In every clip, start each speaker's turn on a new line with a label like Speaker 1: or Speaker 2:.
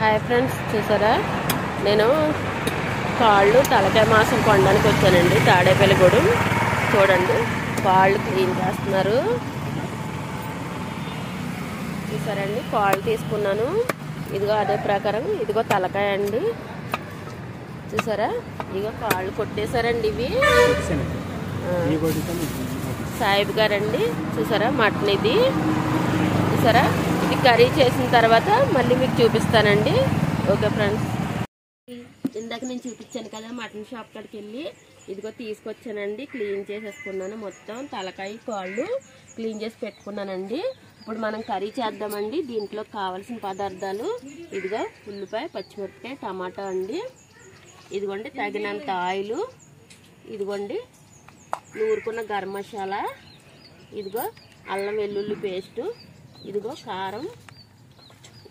Speaker 1: Hi friends, చూసారా నేను కాళ్ళు తలకాయ మాసం కొనడానికి వచ్చానండి. తాడేపల్లిగూడెం చూడండి, కాళ్ళు క్లీన్ చేస్తున్నారు. చూసారండి, కాళ్ళు తీసుకున్నాను. ఇదిగో అదే ప్రకారం ఇదిగో తలకాయ అండి. చూసారా, ఇదిగో కాళ్ళు కొట్టేశారండి. ఇవి సాయిబ్ గారండి. చూసారా, మటన్ ఇది. చూసారా, ఇది కర్రీ చేసిన తర్వాత మళ్ళీ మీకు చూపిస్తానండి. ఓకే ఫ్రెండ్స్, ఇందాక నేను చూపించాను కదా మటన్ షాప్ కాడికి వెళ్ళి ఇదిగో తీసుకొచ్చానండి. క్లీన్ చేసేసుకున్నాను. మొత్తం తలకాయ కాళ్ళు క్లీన్ చేసి పెట్టుకున్నానండి. ఇప్పుడు మనం కర్రీ చేద్దామండి. దీంట్లో కావాల్సిన పదార్థాలు ఇదిగో ఉల్లిపాయ, పచ్చిమిరపకాయ, టమాటా అండి. ఇదిగోండి తగినంత ఆయిల్, ఇదిగోండి నూరుకున్న గరం మసాలా, ఇదిగో అల్లం వెల్లుల్లి పేస్టు, ఇదిగో కారం,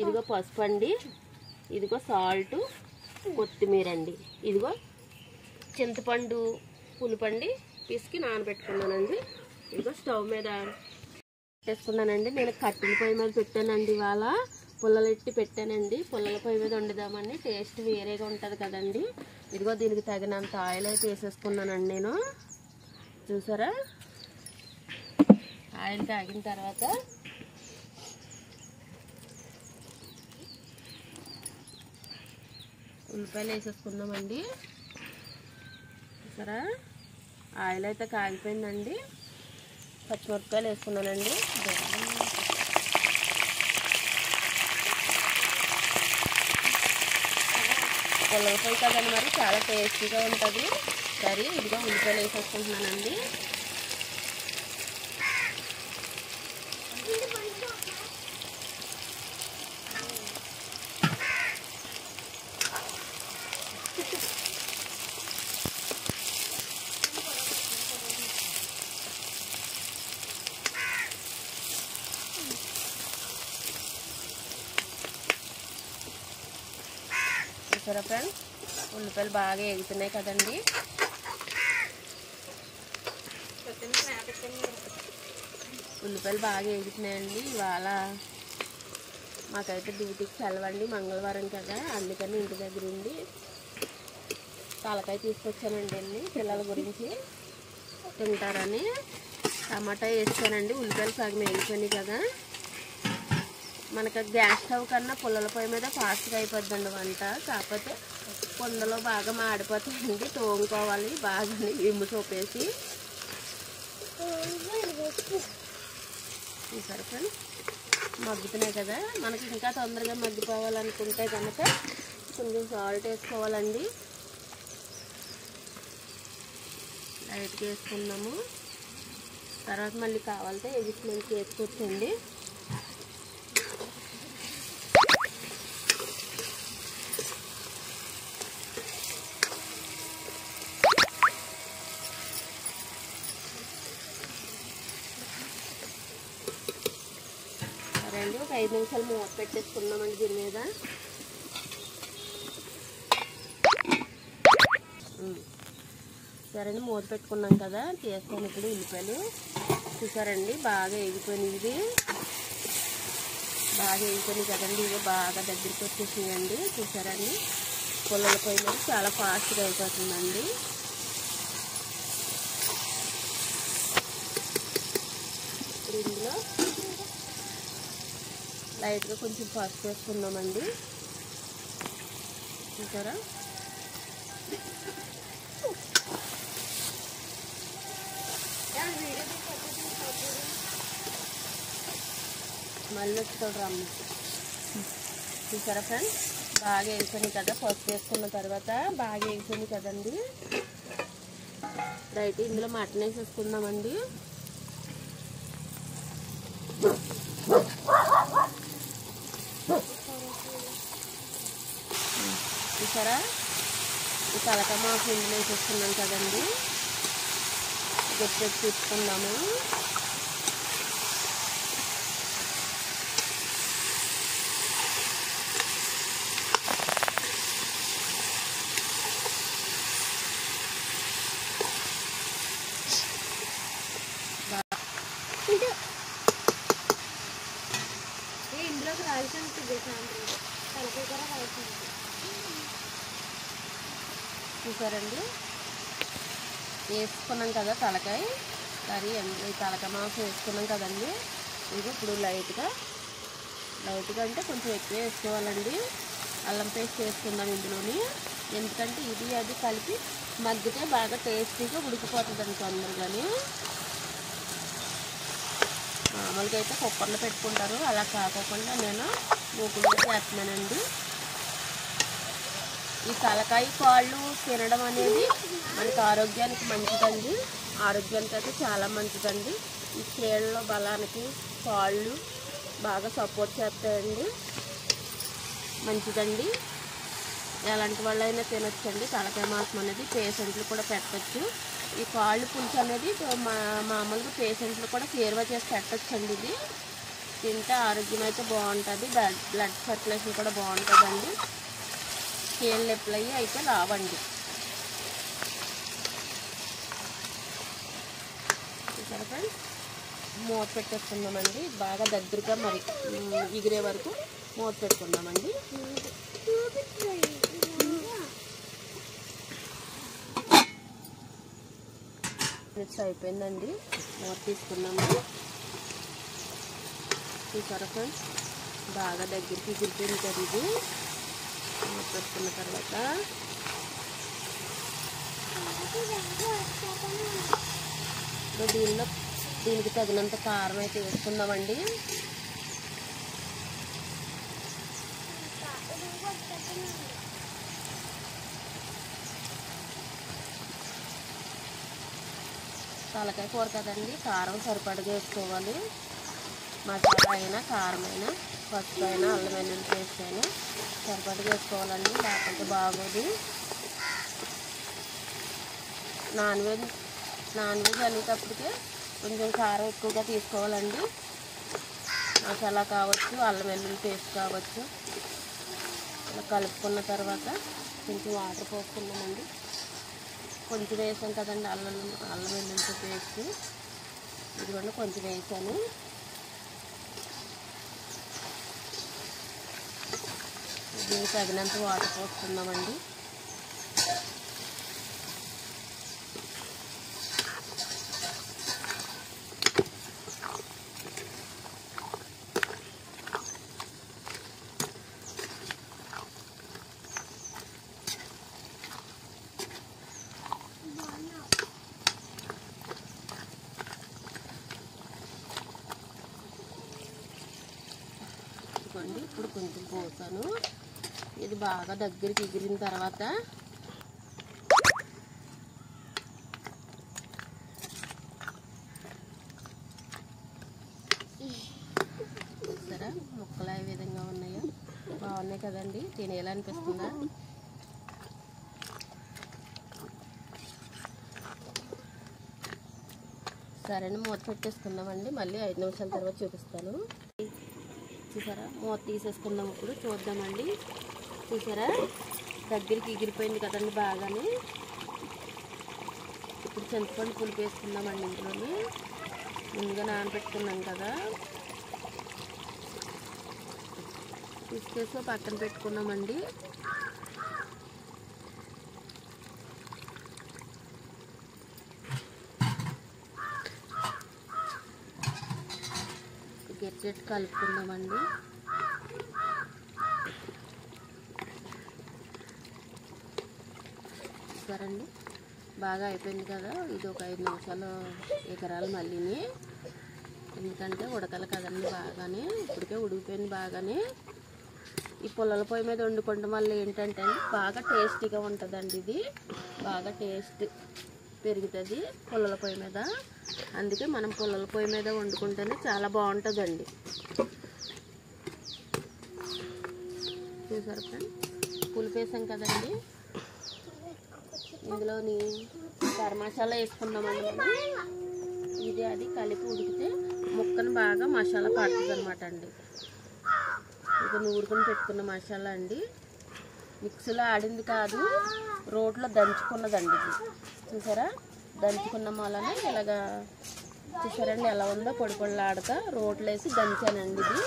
Speaker 1: ఇదిగో పసుపు అండి, ఇదిగో సాల్ట్, కొత్తిమీర అండి, ఇదిగో చింతపండు పులుపండి పిసికి నానబెట్టుకున్నానండి. ఇదిగో స్టవ్ మీద పెట్టేసుకున్నానండి. నేను కట్టెల పొయ్యి మీద పెట్టానండి. ఇవాళ పుల్లలు ఎట్టి పెట్టానండి. పుల్లల పొయ్యి మీద వండుదామని, టేస్ట్ వేరేగా ఉంటుంది కదండి. ఇదిగో దీనికి తగినంత ఆయిల్ అయితే వేసేసుకున్నానండి నేను. చూసారా, ఆయిల్ తాగిన తర్వాత ఉల్లిపాయలు వేసేసుకుందామండి. చూసారా, ఆయిల్ అయితే కాగిపోయిందండి. పచ్చిమిరపకాయలు వేసుకున్నానండి. పుల్లలపై కదండి, మరి చాలా టేస్టీగా ఉంటుంది కర్రీ. ఇదిగో ఉల్లిపాయలు వేసేసుకుంటున్నానండి. చూసారా ఫ్రెండ్స్, ఉల్లిపాయలు బాగా ఎగుతున్నాయి కదండి. ఉల్లిపాయలు బాగా ఎగుతున్నాయండి. ఇవాళ మాకైతే డ్యూటీకి సెలవండి, మంగళవారం కదా, అందుకని ఇంటి దగ్గర ఉండి తలకాయ తీసుకొచ్చానండి అన్ని పిల్లల గురించి తింటారని. టమాటా వేస్తానండి. ఉల్లిపాయలు సగం వేగిపోయినాయి కదా. మనకు గ్యాస్ స్టవ్ కన్నా పుల్లల పొయ్యి మీద ఫాస్ట్గా అయిపోద్దండి వంట. కాకపోతే కొండలో బాగా మాడిపోతాయండి. తోముకోవాలి బాగా విమ్ము సోపేసి. చూసారు ఫ్రెండ్స్, మగ్గుతున్నాయి కదా. మనకి ఇంకా తొందరగా మగ్గిపోవాలనుకుంటే కనుక కొంచెం సాల్ట్ వేసుకోవాలండి. లైట్గా వేసుకున్నాము. తర్వాత మళ్ళీ కావాలంటే ఎగిసిమెంట్ వేసుకోవచ్చండి. సరే, ఒక 5 నిమిషాలు మూత పెట్టేసుకున్నామండి దీని మీద. సరే, మూత పెట్టుకున్నాం కదా, చేస్తాను ఇప్పుడు ఉల్లిపాయలు. చూసారండి, బాగా ఎగిపోయినాయి. ఇది బాగా ఎగిపోయినాయి కదండి. ఇవి బాగా దగ్గరికి వచ్చేసినాయండి. చూసారండి, పుల్లల పొయ్యి మీద చాలా ఫాస్ట్గా అయిపోతుందండి. ఇప్పుడు ఇందులో లైట్గా కొంచెం పసుపు వేసుకుందామండి. చూసారా, మళ్ళీ వచ్చి రమ్మ. చూసారా ఫ్రెండ్స్, బాగా వేసుకొని కదా, పసుపు వేసుకున్న తర్వాత బాగా వేసుకొని కదండి. రైట్, ఇందులో మటన్ వేసేసుకుందామండి. చూసారా, ఈ తలకాయ మాసం ఇందులో వేసేసుకున్నాం కదండి. గట్టి తీసుకుందాము. ఇందులోకి రాల్సిన చూసారండి, వేసుకున్నాం కదా తలకాయ కర్రీ, తలకాయ మాంసం వేసుకున్నాం కదండి. ఇది ఇప్పుడు లైట్గా అంటే కొంచెం ఎక్కువ వేసుకోవాలండి. అల్లం పేస్ట్ వేసుకుందాం ఇందులోని. ఎందుకంటే ఇది అది కలిపి మగ్గితే బాగా టేస్టీగా ఉడికిపోతుందండి తొందరగాని. మామూలుగా అయితే కుక్కర్లో పెట్టుకుంటారు, అలా కాకోకుండా నేను మూకుల్లో చేస్తున్నానండి. ఈ తలకాయ కాళ్ళు తినడం అనేది మనకి ఆరోగ్యానికి మంచిదండి. ఆరోగ్యానికి అయితే చాలా మంచిదండి. ఈ కీళ్ళలో బలానికి కాళ్ళు బాగా సపోర్ట్ చేస్తాయండి, మంచిదండి. ఎలాంటి వాళ్ళైనా తినొచ్చండి తలకాయ మాంసం అనేది. పేషెంట్లు కూడా పెట్టచ్చు. ఈ కాళ్ళు పులుసు అనేది మామూలుగా పేషెంట్లు కూడా సేర్వ చేసి పెట్టచ్చండి. ఇది తింటే ఆరోగ్యం అయితే బాగుంటుంది, బ్లడ్ సర్క్యులేషన్ కూడా బాగుంటుందండి. కీళ్ళ నొప్పులు అయితే రావండి. చూసారా ఫ్రెండ్స్, మూత పెట్టేసుకుందామండి. బాగా దగ్గరగా మరి ఎగిరే వరకు మూత పెట్టుకుందామండి. మిక్స్ అయిపోయిందండి, మూత తీసుకున్నాము. చూసారా ఫ్రెండ్స్, బాగా దగ్గరికి ఎగిరిపోయింది కదా. ఇది మూత పెట్టుకున్న తర్వాత దీనికి తగినంత కారం అయితే వేసుకుందామండి. తలకాయ కూర కదండి, కారం సరిపడగా వేసుకోవాలి. మసాలా అయినా, కారం అయినా, పసుపు అయినా, అల్లం వెల్లుల్లి పేస్ట్ అయినా సరిపడగా వేసుకోవాలండి, లేకపోతే బాగోదు. నాన్ వెజ్ అనేటప్పటికే కొంచెం కారం ఎక్కువగా తీసుకోవాలండి. మసాలా కావచ్చు, అల్లం వెల్లుల్లి పేస్ట్ కావచ్చు. ఇలా కలుపుకున్న తర్వాత కొంచెం వాటర్ పోసుకున్నామండి. కొంచెం వేసాం కదండి అల్లం వెల్లుల్లి పేస్ట్, ఇదిగోండి కొంచెం వేసాను. దీనికి తగినంత వాటర్ పోసుకుందామండి. ఇప్పుడు కొంచెం పోసాను. ఇది బాగా దగ్గరికి ఎగిరిన తర్వాత చూసారా ముక్కలు ఏ విధంగా ఉన్నాయో, బాగున్నాయి కదండి, తినేయాలనిపిస్తుందా. సరే మూత పెట్టేసుకుందామండి. మళ్ళీ 5 నిమిషాల తర్వాత చూపిస్తాను. చూసారా, మూత తీసేసుకుందాం. ఇప్పుడు చూద్దామండి. చూసారా, దగ్గరికి ఎగిరిపోయింది కదండి బాగానే. ఇప్పుడు చింతపండు పులుపు వేసుకుందామండి. ఇంట్లోని ముందుగా నానబెట్టుకున్నాం కదా, తీసుకేసి పక్కన పెట్టుకున్నామండి. గట్టి కలుపుకుందామండి. సరండి, బాగా అయిపోయింది కదా. ఇది ఒక 5 నిమిషాలు ఎగరాలి మళ్ళీని, ఎందుకంటే ఉడకాలి కదండి బాగానే. ఇప్పటికే ఉడికిపోయింది బాగానే. ఈ పుల్లల పొయ్యి మీద వండుకోవడం వల్ల ఏంటంటే బాగా టేస్టీగా ఉంటుందండి. ఇది బాగా టేస్ట్ పెరుగుతుంది పుల్లల పొయ్యి మీద. అందుకే మనం పుల్లల పొయ్యి మీద వండుకుంటేనే చాలా బాగుంటుందండి. చూసారు ఫ్రెండ్స్, పులుపు వేసాం కదండి. ఇందులోని గరం మసాలా వేసుకుందామండి మనం. ఇది అది కలిపి ఉడికితే ముక్కను బాగా మసాలా పడుతుంది అనమాట అండి. ఇది నూరుకుని పెట్టుకున్న మసాలా అండి. మిక్సీలో ఆడింది కాదు, రోట్లో దంచుకున్నదండి. ఇది చూసారా, దంచుకున్న వలన ఇలాగా చూసారండి ఎలా ఉందో, పొడి పొడిలాడక రోట్లో వేసి దంచానండి. ఇది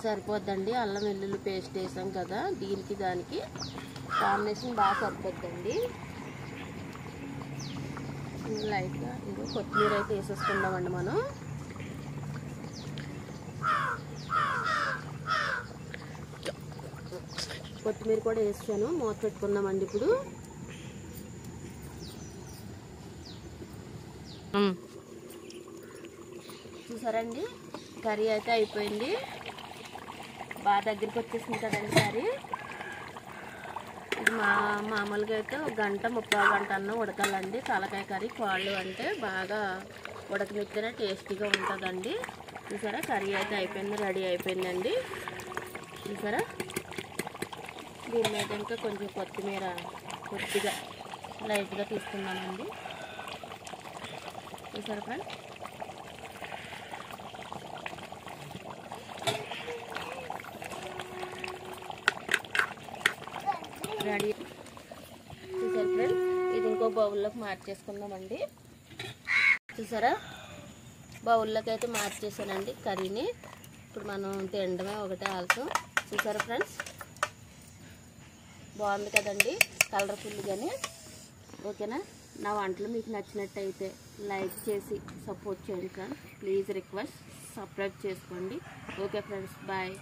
Speaker 1: సరిపోద్దండి. అల్లం వెల్లుల్లి పేస్ట్ వేసాం కదా, దీనికి దానికి కాంబినేషన్ బాగా సరిపోద్దండి. లైట్గా ఇంకో కొత్తిమీర అయితే వేసేసుకుందామండి మనం. కొత్తిమీర కూడా వేసాను, మూత పెట్టుకుందామండి. ఇప్పుడు చూసారండి, కర్రీ అయితే అయిపోయింది. బాగా దగ్గరికి వచ్చేసింది కదండి కర్రీ. ఇది మామూలుగా అయితే 1 గంట 3/4 గంట అన్న ఉడకాలండి. తలకాయ కర్రీ కాళ్ళు అంటే బాగా ఉడకనిస్తేనే టేస్టీగా ఉంటుందండి. చూసారా, కర్రీ అయితే అయిపోయింది, రెడీ అయిపోయిందండి. చూసారా, దీని మీద ఇంకా కొంచెం కొత్తిమీర కొద్దిగా లైట్గా తీసుకున్నానండి. చూసారా ఫ్రెండ్స్, రెడీ. చూసారు ఫ్రెండ్స్, ఇది ఇంకో బౌల్లోకి మార్చేసుకుందామండి. చూసారా, బౌల్లోకి అయితే మార్చేసానండి కర్రీని. ఇప్పుడు మనం తినడమే ఒకటే ఆల్సో. చూసారా ఫ్రెండ్స్, బాగుంది కదండి, కలర్ఫుల్గానే. ఓకేనా, నా వంటలు మీకు నచ్చినట్టయితే లైక్ చేసి సపోర్ట్ చేయండి ఫ్రెండ్స్. ప్లీజ్ రిక్వెస్ట్, సబ్స్క్రైబ్ చేసుకోండి. Okay friends, bye.